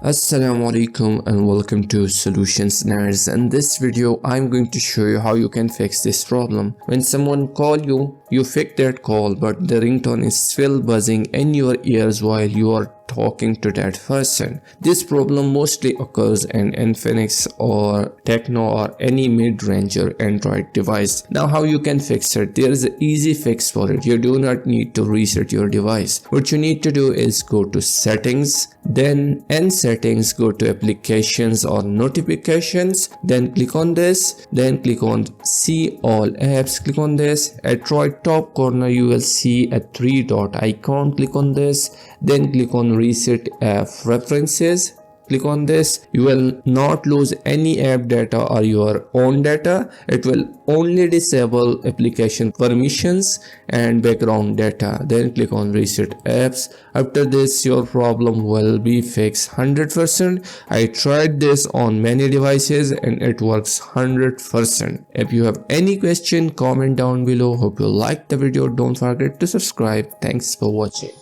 Assalamu alaikum and welcome to Solutions Nerds. In this video I'm going to show you how you can fix this problem. When someone call you fix that call but the ringtone is still buzzing in your ears while you are talking to that person. This problem mostly occurs in Infinix or Techno or any mid-ranger Android device. Now how you can fix it? There is an easy fix for it. You do not need to reset your device. What you need to do is go to settings, then in settings go to applications or notifications, then click on this, then click on see all apps. Click on this. At right top corner you will see a 3-dot icon. Click on this, then click on reset app preferences. Click on this. You will not lose any app data or your own data. It will only disable application permissions and background data. Then click on reset apps. After this your problem will be fixed 100%. I tried this on many devices and it works 100%. If you have any question, comment down below. Hope you liked the video. Don't forget to subscribe. Thanks for watching.